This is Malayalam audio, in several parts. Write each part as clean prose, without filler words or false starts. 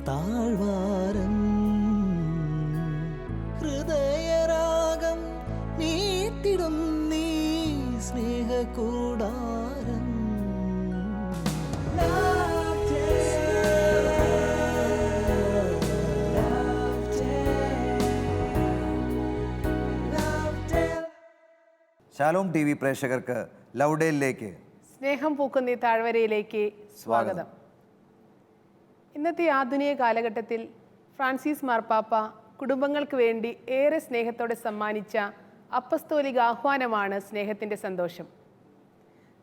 താഴ്വാരം ഹൃദയരാഗം നീട്ടിടും നീ സ്നേഹകൂടാരം. ശാലോം ടി വി പ്രേക്ഷകർക്ക് ലൗഡേലിലേക്ക് സ്നേഹം പൂക്കുന്ന ഈ താഴ്വരയിലേക്ക് സ്വാഗതം. ഇന്നത്തെ ആധുനിക കാലഘട്ടത്തിൽ ഫ്രാൻസിസ് മാർപ്പാപ്പ കുടുംബങ്ങൾക്ക് വേണ്ടി ഏറെ സ്നേഹത്തോടെ സമ്മാനിച്ച അപ്പസ്തോലിക ആഹ്വാനമാണ് സ്നേഹത്തിൻ്റെ സന്തോഷം.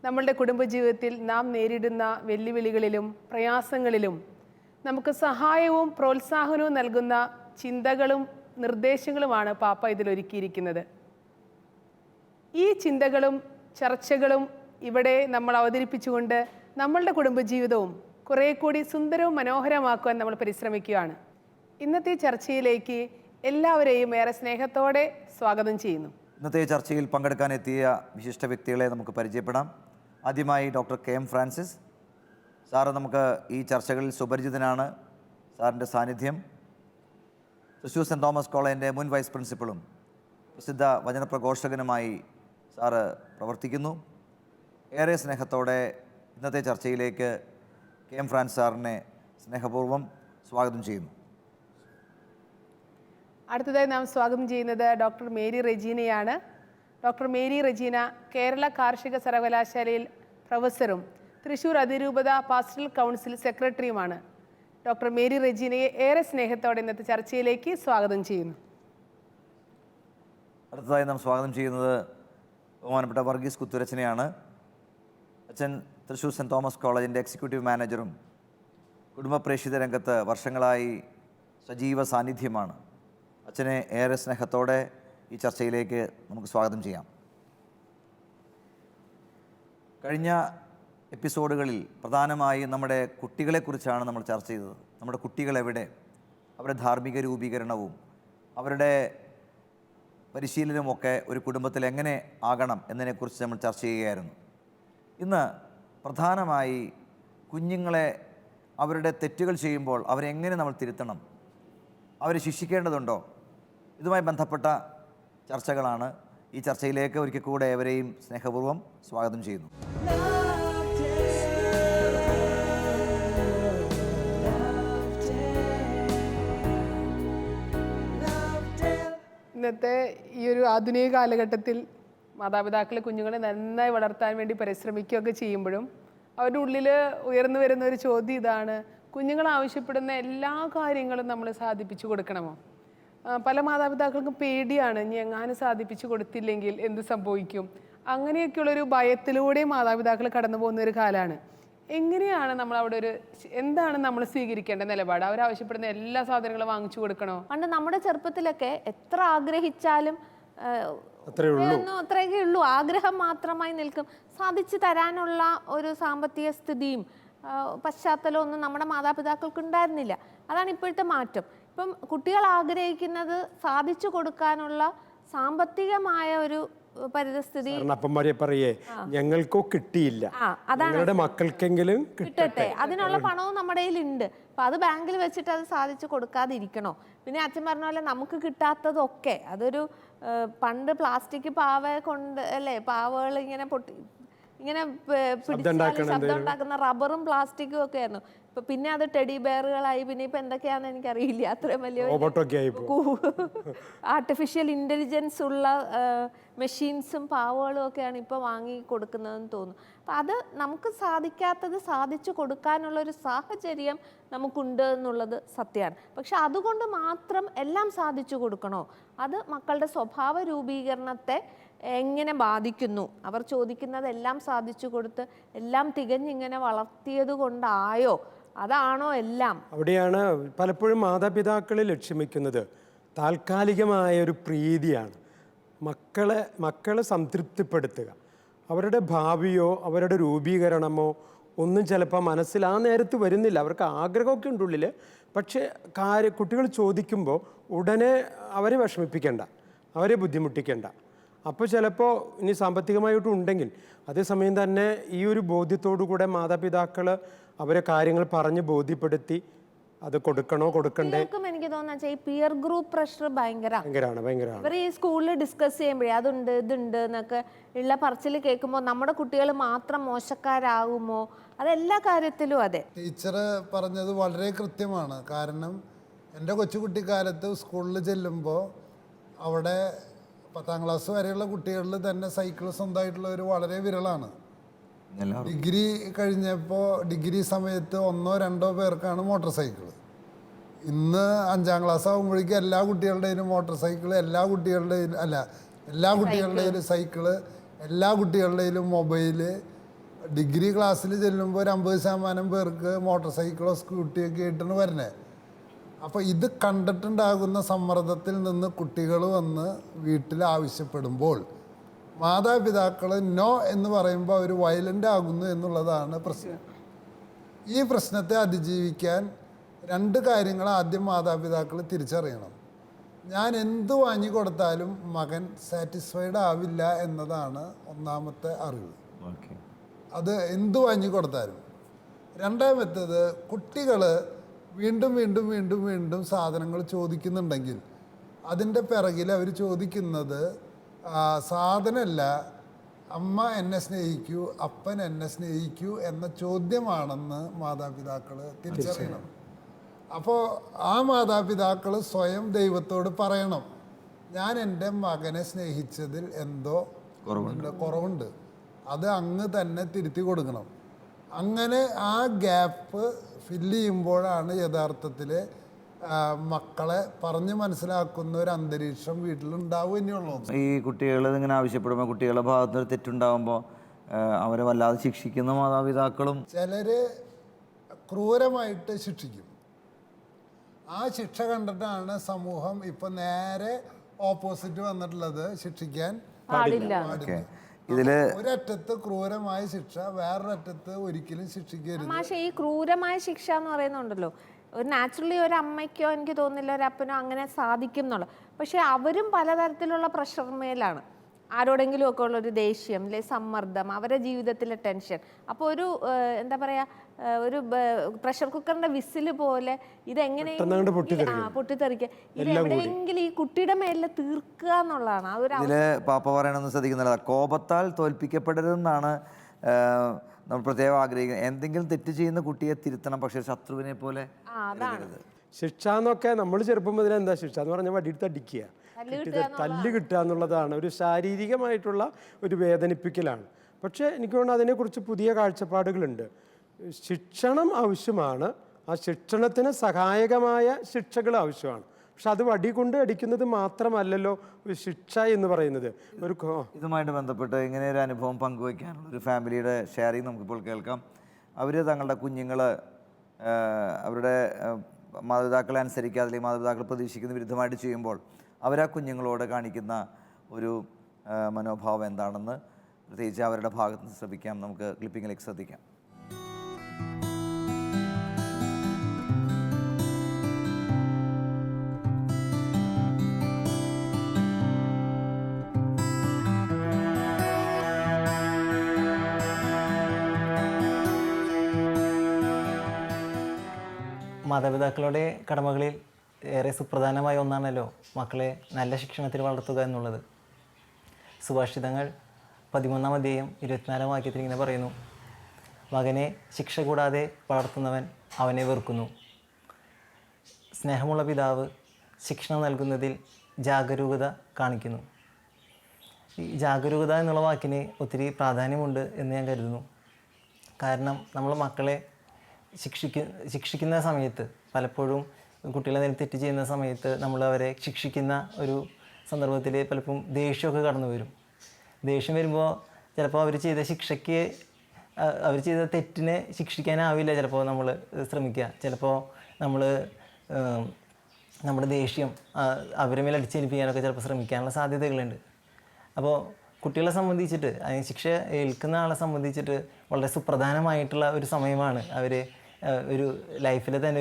നമ്മളുടെ കുടുംബജീവിതത്തിൽ നാം നേരിടുന്ന വെല്ലുവിളികളിലും പ്രയാസങ്ങളിലും നമുക്ക് സഹായവും പ്രോത്സാഹനവും നൽകുന്ന ചിന്തകളും നിർദ്ദേശങ്ങളുമാണ് പാപ്പ ഇതിലൊരുക്കിയിരിക്കുന്നത്. ഈ ചിന്തകളും ചർച്ചകളും ഇവിടെ നമ്മൾ അവതരിപ്പിച്ചുകൊണ്ട് നമ്മളുടെ കുടുംബജീവിതവും കുറേ കൂടി സുന്ദരവും മനോഹരമാക്കുവാൻ നമ്മൾ പരിശ്രമിക്കുകയാണ്. ഇന്നത്തെ ചർച്ചയിലേക്ക് എല്ലാവരെയും ഏറെ സ്നേഹത്തോടെ സ്വാഗതം ചെയ്യുന്നു. ഇന്നത്തെ ചർച്ചയിൽ പങ്കെടുക്കാനെത്തിയ വിശിഷ്ട വ്യക്തികളെ നമുക്ക് പരിചയപ്പെടാം. ആദ്യമായി doctor K M Francis sir നമുക്ക് ഈ ചർച്ചകളിൽ സുപരിചിതനാണ്. സാറിൻ്റെ സാന്നിധ്യം തൃശ്ശൂർ സെൻറ് തോമസ് കോളേജിൻ്റെ മുൻ വൈസ് പ്രിൻസിപ്പളും പ്രസിദ്ധ വചനപ്രഘോഷകനുമായി സാറ് പ്രവർത്തിക്കുന്നു. ഏറെ സ്നേഹത്തോടെ ഇന്നത്തെ ചർച്ചയിലേക്ക് കെ എം ഫ്രാൻസ് സാറിനെ സ്നേഹപൂർവ്വം സ്വാഗതം ചെയ്യുന്നു. അടുത്തതായി നാം സ്വാഗതം ചെയ്യുന്നത് ഡോക്ടർ മേരി റെജീനയാണ്. ഡോക്ടർ മേരി റെജീന കേരള കാർഷിക സർവകലാശാലയിൽ പ്രൊഫസറും തൃശ്ശൂർ അതിരൂപത പാസ്റ്ററൽ കൗൺസിൽ സെക്രട്ടറിയുമാണ്. ഡോക്ടർ മേരി റെജീനയെ ഏറെ സ്നേഹത്തോടെ ഇന്നത്തെ ചർച്ചയിലേക്ക് സ്വാഗതം ചെയ്യുന്നു. അടുത്തതായി നാം സ്വാഗതം ചെയ്യുന്നത് ബഹുമാനപ്പെട്ട വർഗീസ് കുത്തുരച്ചനെയാണ്. അച്ഛൻ തൃശ്ശൂർ സെൻറ് തോമസ് കോളേജിൻ്റെ എക്സിക്യൂട്ടീവ് മാനേജറും കുടുംബ പ്രേക്ഷിത രംഗത്ത് വർഷങ്ങളായി സജീവ സാന്നിധ്യമാണ്. അച്ഛനെ ഏറെ സ്നേഹത്തോടെ ഈ ചർച്ചയിലേക്ക് നമുക്ക് സ്വാഗതം ചെയ്യാം. കഴിഞ്ഞ എപ്പിസോഡുകളിൽ പ്രധാനമായും നമ്മുടെ കുട്ടികളെക്കുറിച്ചാണ് നമ്മൾ ചർച്ച ചെയ്തത്. നമ്മുടെ കുട്ടികൾ എവിടെ, അവരുടെ ധാർമ്മിക രൂപീകരണവും അവരുടെ പരിശീലനമൊക്കെ ഒരു കുടുംബത്തിൽ എങ്ങനെ ആകണം എന്നതിനെക്കുറിച്ച് നമ്മൾ ചർച്ച ചെയ്യുകയായിരുന്നു. ഇന്ന് പ്രധാനമായി കുഞ്ഞുങ്ങളെ അവരുടെ തെറ്റുകൾ ചെയ്യുമ്പോൾ അവരെങ്ങനെ നമ്മൾ തിരുത്തണം, അവരെ ശിക്ഷിക്കേണ്ടതുണ്ടോ, ഇതുമായി ബന്ധപ്പെട്ട ചർച്ചകളാണ്. ഈ ചർച്ചയിലേക്ക് ഒരിക്കൽ കൂടെ ഏവരെയും സ്നേഹപൂർവ്വം സ്വാഗതം ചെയ്യുന്നു. ഇന്നത്തെ ഈ ഒരു ആധുനിക കാലഘട്ടത്തിൽ മാതാപിതാക്കളെ കുഞ്ഞുങ്ങളെ നന്നായി വളർത്താൻ വേണ്ടി പരിശ്രമിക്കുകയൊക്കെ ചെയ്യുമ്പോഴും അവരുടെ ഉള്ളിൽ ഉയർന്നു വരുന്ന ഒരു ചോദ്യം ഇതാണ്: കുഞ്ഞുങ്ങൾ ആവശ്യപ്പെടുന്ന എല്ലാ കാര്യങ്ങളും നമ്മൾ സാധിപ്പിച്ചു കൊടുക്കണമോ? പല മാതാപിതാക്കൾക്കും പേടിയാണ്, ഇനി എങ്ങാനും സാധിപ്പിച്ചു കൊടുത്തില്ലെങ്കിൽ എന്ത് സംഭവിക്കും, അങ്ങനെയൊക്കെയുള്ളൊരു ഭയത്തിലൂടെ മാതാപിതാക്കൾ കടന്നു പോകുന്ന ഒരു കാലമാണ്. എങ്ങനെയാണ് നമ്മൾ അവിടെ എന്താണ് നമ്മൾ സ്വീകരിക്കേണ്ട നിലപാട്? അവരാവശ്യപ്പെടുന്ന എല്ലാ സാധനങ്ങളും വാങ്ങിച്ചു കൊടുക്കണോ? പണ്ട് നമ്മുടെ ചെറുപ്പത്തിലൊക്കെ എത്ര ആഗ്രഹിച്ചാലും അത്രയൊക്കെ ഉള്ളൂ, ആഗ്രഹം മാത്രമായി നിൽക്കും. സാധിച്ചു തരാനുള്ള ഒരു സാമ്പത്തിക സ്ഥിതിയും പശ്ചാത്തലവും ഒന്നും നമ്മുടെ മാതാപിതാക്കൾക്ക് ഉണ്ടായിരുന്നില്ല. അതാണ് ഇപ്പോഴത്തെ മാറ്റം. ഇപ്പം കുട്ടികൾ ആഗ്രഹിക്കുന്നത് സാധിച്ചു കൊടുക്കാനുള്ള സാമ്പത്തികമായ ഒരു പരിതസ്ഥിതി അപ്പന്മാരെ പറയേ ഞങ്ങൾക്കോ കിട്ടിയില്ല, ഞങ്ങളുടെ മക്കൾക്കെങ്കിലും കിട്ടട്ടെ, അതിനുള്ള പണവും നമ്മുടെ കയ്യിലുണ്ട്. അപ്പൊ അത് ബാങ്കിൽ വെച്ചിട്ട് അത് സാധിച്ചു കൊടുക്കാതിരിക്കണോ? പിന്നെ അച്ഛൻ പറഞ്ഞ പോലെ നമുക്ക് കിട്ടാത്തതൊക്കെ അതൊരു പണ്ട് പ്ലാസ്റ്റിക് പാവ കൊണ്ട് അല്ലേ, പാവകൾ ഇങ്ങനെ ഇങ്ങനെ പിടിച്ചാൽ ശബ്ദം ഉണ്ടാക്കുന്ന റബ്ബറും പ്ലാസ്റ്റിക്കും ഒക്കെ ആയിരുന്നു. പിന്നെ അത് ടെഡി ബെയറുകളായി. പിന്നെ ഇപ്പൊ എന്തൊക്കെയാണെന്ന് എനിക്കറിയില്ല. അത്രയും വലിയ ആർട്ടിഫിഷ്യൽ ഇന്റലിജൻസ് ഉള്ള മെഷീൻസും പാവകളും ഒക്കെയാണ് ഇപ്പൊ വാങ്ങി കൊടുക്കുന്നതെന്ന് തോന്നുന്നു. അപ്പൊ അത് നമുക്ക് സാധിക്കാത്തത് സാധിച്ചു കൊടുക്കാനുള്ളൊരു സാഹചര്യം നമുക്കുണ്ട് എന്നുള്ളത് സത്യമാണ്. പക്ഷെ അതുകൊണ്ട് മാത്രം എല്ലാം സാധിച്ചു കൊടുക്കണോ? അത് മക്കളുടെ സ്വഭാവ രൂപീകരണത്തെ എങ്ങനെ ബാധിക്കുന്നു? അവർ ചോദിക്കുന്നതെല്ലാം സാധിച്ചു കൊടുത്ത് എല്ലാം തികഞ്ഞിങ്ങനെ വളർത്തിയത് കൊണ്ടായോ? അതാണോ എല്ലാം? അവിടെയാണ് പലപ്പോഴും മാതാപിതാക്കളെ ലക്ഷ്യമിക്കുന്നത് താൽക്കാലികമായ ഒരു പ്രീതിയാണ്. മക്കളെ സംതൃപ്തിപ്പെടുത്തുക. അവരുടെ ഭാവിയോ അവരുടെ രൂപീകരണമോ ഒന്നും ചിലപ്പോൾ മനസ്സിൽ ആ നേരത്ത് വരുന്നില്ല. അവർക്ക് ആഗ്രഹമൊക്കെ ഉണ്ട് ഉള്ളിൽ. പക്ഷേ കുട്ടികൾ ചോദിക്കുമ്പോൾ ഉടനെ അവരെ വിഷമിപ്പിക്കേണ്ട, അവരെ ബുദ്ധിമുട്ടിക്കേണ്ട. അപ്പോൾ ചിലപ്പോൾ ഇനി സാമ്പത്തികമായിട്ടും ഉണ്ടെങ്കിൽ അതേസമയം തന്നെ ഈ ഒരു ബോധ്യത്തോടു കൂടെ മാതാപിതാക്കൾ അവരെ കാര്യങ്ങൾ പറഞ്ഞ് ബോധ്യപ്പെടുത്തി അത് കൊടുക്കണോ കൊടുക്കണ്ടേ കുട്ടികൾക്കും എനിക്ക് തോന്നുന്ന ഈ പിയർ ഗ്രൂപ്പ് പ്രഷർ ഭയങ്കരമാണ്. ഭയങ്കരമാണ്. ഇവർ ഈ സ്കൂളിൽ ഡിസ്കസ് ചെയ്യുമ്പോഴേ അതുണ്ട് ഇതുണ്ട് എന്നൊക്കെ ഉള്ള പറച്ചിൽ കേൾക്കുമ്പോൾ നമ്മുടെ കുട്ടികൾ മാത്രം മോശക്കാരാകുമോ? അതെല്ലാ കാര്യത്തിലും അതെ. ടീച്ചർ പറഞ്ഞത് വളരെ കൃത്യമാണ്. കാരണം എൻ്റെ കൊച്ചുകുട്ടിക്കാലത്ത് സ്കൂളിൽ ചെല്ലുമ്പോൾ അവിടെ 10ാം ക്ലാസ് വരെയുള്ള കുട്ടികളിൽ തന്നെ സൈക്കിൾ സ്വന്തമായിട്ടുള്ളവർ വളരെ വിരളാണ്. ഡിഗ്രി കഴിഞ്ഞപ്പോൾ ഡിഗ്രി സമയത്ത് 1-2 പേർക്കാണ് മോട്ടോർ സൈക്കിൾ. ഇന്ന് 5ാം ക്ലാസ് ആകുമ്പോഴേക്കും എല്ലാ കുട്ടികളുടെയും മോട്ടോർ സൈക്കിൾ, എല്ലാ കുട്ടികളുടെയും സൈക്കിള്, എല്ലാ കുട്ടികളുടെയും മൊബൈല്. ഡിഗ്രി ക്ലാസ്സിൽ ചെല്ലുമ്പോൾ ഒരു 50% പേർക്ക് മോട്ടോർ സൈക്കിളോ സ്കൂട്ടിയൊക്കെ ആയിട്ടാണ് വരുന്നത്. അപ്പോൾ ഇത് കണ്ടിട്ടുണ്ടാകുന്ന സമ്മർദ്ദത്തിൽ നിന്ന് കുട്ടികൾ വന്ന് വീട്ടിൽ ആവശ്യപ്പെടുമ്പോൾ മാതാപിതാക്കൾ നോ എന്ന് പറയുമ്പോൾ അവർ വയലൻ്റ് ആകുന്നു എന്നുള്ളതാണ് പ്രശ്നം. ഈ പ്രശ്നത്തെ അതിജീവിക്കാൻ 2 കാര്യങ്ങൾ ആദ്യം മാതാപിതാക്കൾ തിരിച്ചറിയണം. ഞാൻ എന്ത് വാങ്ങിക്കൊടുത്താലും മകൻ സാറ്റിസ്ഫൈഡ് ആവില്ല എന്നതാണ് ഒന്നാമത്തെ അറിവ്. അത് എന്ത് വാങ്ങിക്കൊടുത്താലും. രണ്ടാമത്തേത്, കുട്ടികൾ വീണ്ടും വീണ്ടും വീണ്ടും വീണ്ടും സാധനങ്ങൾ ചോദിക്കുന്നുണ്ടെങ്കിൽ അതിൻ്റെ പിറകിൽ അവർ ചോദിക്കുന്നത് സാധനമല്ല, അമ്മ എന്നെ സ്നേഹിക്കൂ, അപ്പൻ എന്നെ സ്നേഹിക്കൂ എന്ന ചോദ്യമാണെന്ന് മാതാപിതാക്കൾ തിരിച്ചറിയണം. അപ്പോൾ ആ മാതാപിതാക്കൾ സ്വയം ദൈവത്തോട് പറയണം, ഞാൻ എൻ്റെ മകനെ സ്നേഹിച്ചതിൽ എന്തോ കുറവുണ്ട്, അത് അങ്ങ് തന്നെ തിരുത്തി കൊടുക്കണം. അങ്ങനെ ആ ഗ്യാപ്പ് ഫില്ല് ചെയ്യുമ്പോഴാണ് യഥാർത്ഥത്തിൽ മക്കളെ പറഞ്ഞ് മനസ്സിലാക്കുന്ന ഒരു അന്തരീക്ഷം വീട്ടിലുണ്ടാവും തന്നെയുള്ളൂ. ഈ കുട്ടികൾ ഇങ്ങനെ ആവശ്യപ്പെടുമ്പോൾ കുട്ടികളുടെ ഭാഗത്തൊരു തെറ്റുണ്ടാകുമ്പോൾ അവരെ വല്ലാതെ ശിക്ഷിക്കുന്ന മാതാപിതാക്കളും ചിലർ ക്രൂരമായിട്ട് ശിക്ഷിക്കും. ആ ശിക്ഷ കണ്ടിട്ടാണ് സമൂഹം ഇപ്പം നേരെ ഓപ്പോസിറ്റ് വന്നിട്ടുള്ളത്, ശിക്ഷിക്കാൻ പാടില്ല. ഇതില് ഒരറ്റത്ത് ക്രൂരമായ ശിക്ഷ, വേറൊരറ്റത്ത് ഒരിക്കലും ശിക്ഷിക്കരുത്. പക്ഷേ ഈ ക്രൂരമായ ശിക്ഷ എന്ന് പറയുന്നുണ്ടല്ലോ, ഒരു നാച്ചുറലി ഒരു അമ്മയ്ക്കോ എനിക്ക് തോന്നുന്നില്ല ഒരു അപ്പനോ അങ്ങനെ സാധിക്കും എന്നുള്ളത്. പക്ഷെ അവരും പലതരത്തിലുള്ള പ്രഷർ മേലാണ്. ആരോടെങ്കിലും ഒക്കെ ഉള്ളൊരു ദേഷ്യം, അല്ലെ സമ്മർദ്ദം, അവരുടെ ജീവിതത്തിലെ ടെൻഷൻ. അപ്പോൾ ഒരു എന്താ പറയുക, ഒരു പ്രഷർ കുക്കറിന്റെ വിസിൽ പോലെ ഇതെങ്ങനെയെങ്കിലും പൊട്ടിത്തെറിക്കുക, ഇത് എവിടെയെങ്കിലും ഈ കുട്ടിയുടെ മേലെ തീർക്കുക എന്നുള്ളതാണ്. ഇതില് പാപ്പ പറയണമെന്ന് ശ്രദ്ധിക്കുന്നില്ല, കോപത്താൽ തോൽപ്പിക്കപ്പെടരുതെന്നാണ് നമ്മൾ പ്രത്യേകം ആഗ്രഹിക്കുന്നത്. എന്തെങ്കിലും തെറ്റ് ചെയ്യുന്ന കുട്ടിയെ തിരുത്തണം, പക്ഷേ ശത്രുവിനെ പോലെ. ശിക്ഷ എന്നൊക്കെ നമ്മൾ ചെറുപ്പം മുതൽ എന്താ ശിക്ഷ എന്ന് പറഞ്ഞാൽ വടിയെടുത്ത് അടിക്കുക, തല്ല് കിട്ടുക എന്നുള്ളതാണ്. ഒരു ശാരീരികമായിട്ടുള്ള ഒരു വേദനിപ്പിക്കലാണ്. പക്ഷേ എനിക്ക് തോന്നുന്നു അതിനെക്കുറിച്ച് പുതിയ കാഴ്ചപ്പാടുകളുണ്ട്. ശിക്ഷണം ആവശ്യമാണ്, ആ ശിക്ഷണത്തിന് സഹായകമായ ശിക്ഷകൾ ആവശ്യമാണ്. പക്ഷെ അത് വടി കൊണ്ട് അടിക്കുന്നത് മാത്രമല്ലല്ലോ ഒരു ശിക്ഷ എന്ന് പറയുന്നത്. ഇതുമായിട്ട് ബന്ധപ്പെട്ട് ഇങ്ങനെ ഒരു അനുഭവം പങ്കുവയ്ക്കാനുള്ള ഒരു ഫാമിലിയുടെ ഷെയറിങ് നമുക്കിപ്പോൾ കേൾക്കാം. അവർ തങ്ങളുടെ കുഞ്ഞുങ്ങൾ അവരുടെ മാതാപിതാക്കളെ അനുസരിക്കാതെ അല്ലെങ്കിൽ മാതാപിതാക്കൾ പ്രതീക്ഷിക്കുന്ന വിരുദ്ധമായിട്ട് ചെയ്യുമ്പോൾ അവരാ കുഞ്ഞുങ്ങളോട് കാണിക്കുന്ന ഒരു മനോഭാവം എന്താണെന്ന് പ്രത്യേകിച്ച് അവരുടെ ഭാഗത്ത് നിന്ന് ശ്രദ്ധിക്കാം. നമുക്ക് ക്ലിപ്പിങ്ങിലേക്ക് ശ്രദ്ധിക്കാം. മാതാപിതാക്കളുടെ കടമകളിൽ ഏറെ സുപ്രധാനമായ ഒന്നാണല്ലോ മക്കളെ നല്ല ശിക്ഷണത്തിൽ വളർത്തുക എന്നുള്ളത്. സുഭാഷിതങ്ങൾ 13-ാം അധ്യായം 24-ാം വാക്യത്തിൽ ഇങ്ങനെ പറയുന്നു, മകനെ ശിക്ഷ കൂടാതെ വളർത്തുന്നവൻ അവനെ വെറുക്കുന്നു. സ്നേഹമുള്ള പിതാവ് ശിക്ഷണം നൽകുന്നതിൽ ജാഗരൂകത കാണിക്കുന്നു. ഈ ജാഗരൂകത എന്നുള്ള വാക്കിന് ഒത്തിരി പ്രാധാന്യമുണ്ട് എന്ന് ഞാൻ കരുതുന്നു. കാരണം നമ്മൾ മക്കളെ ശിക്ഷിക്കുന്ന സമയത്ത് പലപ്പോഴും കുട്ടികളെ നേരെ തെറ്റ് ചെയ്യുന്ന സമയത്ത് നമ്മൾ അവരെ ശിക്ഷിക്കുന്ന ഒരു സന്ദർഭത്തിൽ പലപ്പോഴും ദേഷ്യമൊക്കെ കടന്നു വരും. ദേഷ്യം വരുമ്പോൾ ചിലപ്പോൾ അവർ ചെയ്ത തെറ്റിനെ ശിക്ഷിക്കാനാവില്ല ചിലപ്പോൾ നമ്മൾ ശ്രമിക്കുക. ചിലപ്പോൾ നമ്മുടെ ദേഷ്യം അവരെ മേൽ അടിച്ചേൽപ്പിക്കാനൊക്കെ ചിലപ്പോൾ ശ്രമിക്കാനുള്ള സാധ്യതകളുണ്ട്. അപ്പോൾ കുട്ടികളെ സംബന്ധിച്ചിട്ട് അതിന് ശിക്ഷ ഏൽക്കുന്ന ആളെ സംബന്ധിച്ചിട്ട് വളരെ സുപ്രധാനമായിട്ടുള്ള ഒരു സമയമാണ്. അവർ ഒരു ലൈഫിൽ തന്നെ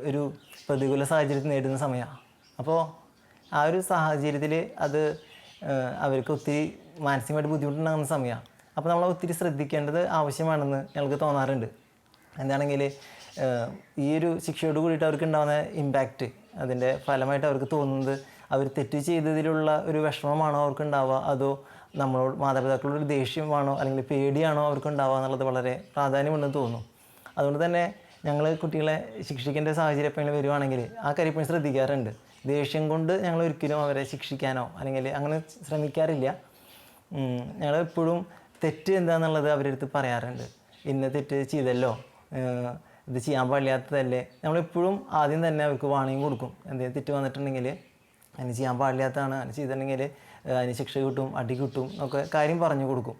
ഒരു പ്രതികൂല സാഹചര്യത്തിൽ നേടുന്ന സമയമാണ്. അപ്പോൾ ആ ഒരു സാഹചര്യത്തിൽ അത് അവർക്ക് ഒത്തിരി മാനസികമായിട്ട് ബുദ്ധിമുട്ടുണ്ടാകുന്ന സമയമാണ്. അപ്പോൾ നമ്മൾ ഒത്തിരി ശ്രദ്ധിക്കേണ്ടത് ആവശ്യമാണെന്ന് ഞങ്ങൾക്ക് തോന്നാറുണ്ട്. എന്താണെങ്കിൽ ഈ ഒരു ശിക്ഷയോട് കൂടിയിട്ട് അവർക്ക് ഉണ്ടാകുന്ന ഇമ്പാക്റ്റ്, അതിൻ്റെ ഫലമായിട്ട് അവർക്ക് തോന്നുന്നത് അവർ തെറ്റ് ചെയ്തതിലുള്ള ഒരു വിഷമമാണോ അവർക്ക് ഉണ്ടാവുക, അതോ നമ്മളോട് മാതാപിതാക്കളോട് ഒരു ദേഷ്യമാണോ അല്ലെങ്കിൽ പേടിയാണോ അവർക്ക് ഉണ്ടാവുക എന്നുള്ളത് വളരെ പ്രാധാന്യമുണ്ടെന്ന് തോന്നുന്നു. അതുകൊണ്ട് തന്നെ ഞങ്ങൾ കുട്ടികളെ ശിക്ഷിക്കേണ്ട സാഹചര്യം എപ്പോഴെങ്കിലും വരുവാണെങ്കിൽ ആ കാര്യം എപ്പോഴും ശ്രദ്ധിക്കാറുണ്ട്. ദേഷ്യം കൊണ്ട് ഞങ്ങൾ ഒരിക്കലും അവരെ ശിക്ഷിക്കാനോ അല്ലെങ്കിൽ അങ്ങനെ ശ്രമിക്കാറില്ല. ഞങ്ങൾ എപ്പോഴും തെറ്റ് എന്താണെന്നുള്ളത് അവരുടെ അടുത്ത് പറയാറുണ്ട്. ഇന്ന തെറ്റ് ചെയ്തല്ലോ, ഇത് ചെയ്യാൻ പാടില്ലാത്തതല്ലേ. നമ്മളെപ്പോഴും ആദ്യം തന്നെ അവർക്ക് വാണിംഗ് കൊടുക്കും. എന്തെങ്കിലും തെറ്റ് വന്നിട്ടുണ്ടെങ്കിൽ അതിന് ചെയ്യാൻ പാടില്ലാത്തതാണ്, അതിന് ചെയ്തിട്ടുണ്ടെങ്കിൽ അതിന് ശിക്ഷ കിട്ടും, അടി കിട്ടും എന്നൊക്കെ കാര്യം പറഞ്ഞു കൊടുക്കും.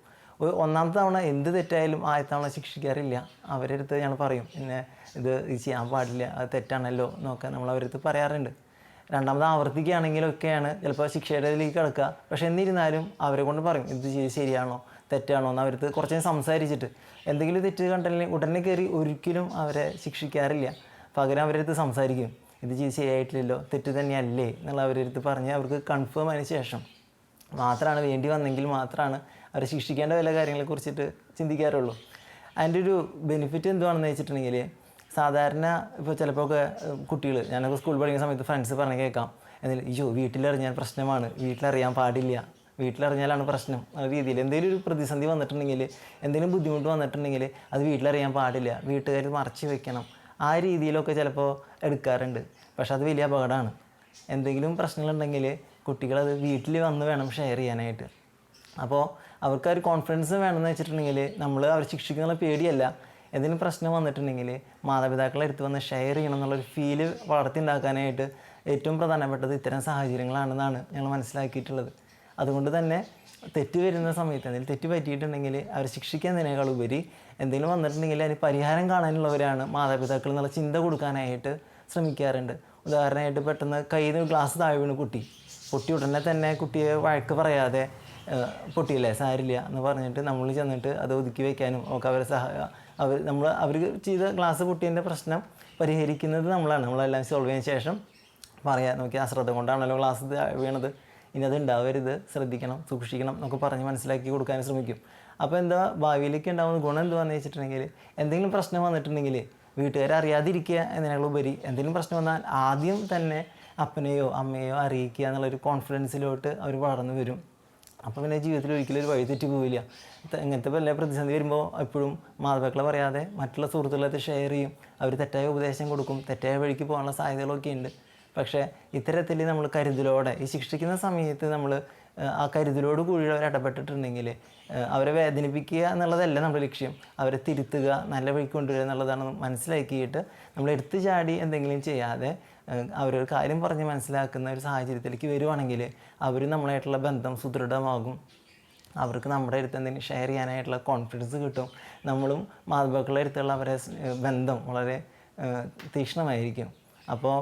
ഒന്നാമത്തെ തവണ എന്ത് തെറ്റായാലും ആദ്യത്തെ തവണ ശിക്ഷിക്കാറില്ല. അവരുടെ അടുത്ത് ഞങ്ങൾ പറയും പിന്നെ ഇത് ചെയ്യാൻ പാടില്ല, അത് തെറ്റാണല്ലോ എന്നൊക്കെ നമ്മൾ അവരുടെ അടുത്ത് പറയാറുണ്ട്. രണ്ടാമത് ആവർത്തിക്കുകയാണെങ്കിലൊക്കെയാണ് ചിലപ്പോൾ ശിക്ഷയുടെ ഇതിലേക്ക് കിടക്കുക. പക്ഷേ എന്നിരുന്നാലും അവരെ കൊണ്ട് പറയും ഇത് ശരിയാണോ തെറ്റാണോ എന്ന് അവർക്ക് കുറച്ച് നേരം സംസാരിച്ചിട്ട്. എന്തെങ്കിലും തെറ്റ് കണ്ടില്ലെങ്കിൽ ഉടനെ കയറി ഒരിക്കലും അവരെ ശിക്ഷിക്കാറില്ല. പകരം അവരുടെ അടുത്ത് സംസാരിക്കും, ഇത് ശരിയായിട്ടില്ലല്ലോ, തെറ്റ് തന്നെയല്ലേ എന്നുള്ള അവരുടെ അടുത്ത് പറഞ്ഞ് അവർക്ക് കൺഫേം ആയതിനു ശേഷം മാത്രമാണ്, വേണ്ടി വന്നെങ്കിൽ മാത്രമാണ് അവരെ ശിക്ഷിക്കേണ്ട വല്ല കാര്യങ്ങളെക്കുറിച്ചിട്ട് ചിന്തിക്കാറുള്ളൂ. അതിൻ്റെ ഒരു ബെനിഫിറ്റ് എന്തുവാണെന്ന് വെച്ചിട്ടുണ്ടെങ്കിൽ, സാധാരണ ഇപ്പോൾ ചിലപ്പോൾ കുട്ടികൾ, ഞാനൊക്കെ സ്കൂൾ പഠിക്കുന്ന സമയത്ത് ഫ്രണ്ട്സ് പറഞ്ഞ് കേൾക്കാം, എന്തെങ്കിലും അയ്യോ വീട്ടിലറിഞ്ഞാൽ പ്രശ്നമാണ്, വീട്ടിലറിയാൻ പാടില്ല, വീട്ടിലറിഞ്ഞാലാണ് പ്രശ്നം രീതിയിൽ എന്തെങ്കിലും ഒരു പ്രതിസന്ധി വന്നിട്ടുണ്ടെങ്കിൽ, എന്തെങ്കിലും ബുദ്ധിമുട്ട് വന്നിട്ടുണ്ടെങ്കിൽ അത് വീട്ടിലറിയാൻ പാടില്ല, വീട്ടുകാർ മറച്ചു വെക്കണം, ആ രീതിയിലൊക്കെ ചിലപ്പോൾ എടുക്കാറുണ്ട്. പക്ഷെ അത് വലിയ അപകടമാണ്. എന്തെങ്കിലും പ്രശ്നങ്ങളുണ്ടെങ്കിൽ കുട്ടികളത് വീട്ടിൽ വന്ന് വേണം ഷെയർ ചെയ്യാനായിട്ട്. അപ്പോൾ അവർക്ക് ഒരു കോൺഫിഡൻസ് വേണമെന്ന് വെച്ചിട്ടുണ്ടെങ്കിൽ നമ്മൾ അവർ ശിക്ഷിക്കുന്ന പേടിയല്ല, എന്തെങ്കിലും പ്രശ്നം വന്നിട്ടുണ്ടെങ്കിൽ മാതാപിതാക്കളെ അടുത്ത് വന്ന് ഷെയർ ചെയ്യണം എന്നുള്ളൊരു ഫീല് വളർത്തിയുണ്ടാക്കാനായിട്ട് ഏറ്റവും പ്രധാനപ്പെട്ടത് ഇത്തരം സാഹചര്യങ്ങളാണെന്നാണ് ഞങ്ങൾ മനസ്സിലാക്കിയിട്ടുള്ളത്. അതുകൊണ്ട് തന്നെ തെറ്റ് വരുന്ന സമയത്ത് എന്തെങ്കിലും തെറ്റ് പറ്റിയിട്ടുണ്ടെങ്കിൽ അവർ ശിക്ഷിക്കുന്നതിനേക്കാൾ ഉപരി എന്തെങ്കിലും വന്നിട്ടുണ്ടെങ്കിൽ അതിന് പരിഹാരം കാണാനുള്ളവരാണ് മാതാപിതാക്കൾ എന്നുള്ള ചിന്ത കൊടുക്കാനായിട്ട് ശ്രമിക്കാറുണ്ട്. ഉദാഹരണമായിട്ട് പെട്ടെന്ന് കയ്യിൽ നിന്ന് ഗ്ലാസ് താഴെ വീണ് പൊട്ടി ഉടനെ തന്നെ കുട്ടിയെ വഴക്ക് പറയാതെ പൊട്ടിയില്ലേ സാരില്ല എന്ന് പറഞ്ഞിട്ട് നമ്മൾ ചെന്നിട്ട് അത് ഒതുക്കി വയ്ക്കാനും ഒക്കെ അവരെ അവർ ചെയ്ത ഗ്ലാസ് പൊട്ടിയതിൻ്റെ പ്രശ്നം പരിഹരിക്കുന്നത് നമ്മളെല്ലാം സോൾവ് ചെയ്തതിന് ശേഷം പറയാൻ നോക്കി, അശ്രദ്ധ കൊണ്ടാണല്ലോ ഗ്ലാസ് വീണത്, ഇനി അത് ഉണ്ടാവരുത്, ശ്രദ്ധിക്കണം, സൂക്ഷിക്കണം എന്നൊക്കെ പറഞ്ഞ് മനസ്സിലാക്കി കൊടുക്കാൻ ശ്രമിക്കും. അപ്പോൾ എന്താ ഭാവിയിലേക്ക് ഉണ്ടാകുന്ന ഗുണം എന്താണെന്ന് വെച്ചിട്ടുണ്ടെങ്കിൽ, എന്തെങ്കിലും പ്രശ്നം വന്നിട്ടുണ്ടെങ്കിൽ വീട്ടുകാരെ അറിയാതിരിക്കുക എന്നതിനുപരി എന്തെങ്കിലും പ്രശ്നം വന്നാൽ ആദ്യം തന്നെ അപ്പനെയോ അമ്മയോ അറിയിക്കുക എന്നുള്ളൊരു കോൺഫിഡൻസിലോട്ട് അവർ വളർന്നു വരും. അപ്പോൾ പിന്നെ ജീവിതത്തിൽ ഒരിക്കലും ഒരു വഴിതെറ്റി പോവില്ല. ഇങ്ങനത്തെ വല്ല പ്രതിസന്ധി വരുമ്പോൾ എപ്പോഴും മാതാപിതാക്കളെ പറയാതെ മറ്റുള്ള സുഹൃത്തുക്കളെ ഷെയർ ചെയ്യും, അവർ തെറ്റായ ഉപദേശം കൊടുക്കും, തെറ്റായ വഴിക്ക് പോകാനുള്ള സാധ്യതകളൊക്കെ ഉണ്ട്. പക്ഷേ ഇത്തരത്തിൽ നമ്മൾ കരുതലോടെ ഈ ശിക്ഷിക്കുന്ന സമയത്ത് നമ്മൾ ആ കരുതലോട് കൂടി അവർ ഇടപെട്ടിട്ടുണ്ടെങ്കിൽ അവരെ വേദനിപ്പിക്കുക എന്നുള്ളതല്ല നമ്മുടെ ലക്ഷ്യം, അവരെ തിരുത്തുക, നല്ല വഴിക്ക് കൊണ്ടുവരിക എന്നുള്ളതാണ് മനസ്സിലാക്കിയിട്ട് നമ്മൾ എടുത്തു ചാടി എന്തെങ്കിലും ചെയ്യാതെ അവരൊരു കാര്യം പറഞ്ഞ് മനസ്സിലാക്കുന്ന ഒരു സാഹചര്യത്തിലേക്ക് വരുവാണെങ്കിൽ അവർ നമ്മളായിട്ടുള്ള ബന്ധം സുദൃഢമാകും. അവർക്ക് നമ്മുടെ അടുത്ത് എന്തെങ്കിലും ഷെയർ ചെയ്യാനായിട്ടുള്ള കോൺഫിഡൻസ് കിട്ടും. നമ്മളും മാതാപിതാക്കളുടെ അടുത്തുള്ള അവരെ ബന്ധം വളരെ തീക്ഷ്ണമായിരിക്കും. അപ്പോൾ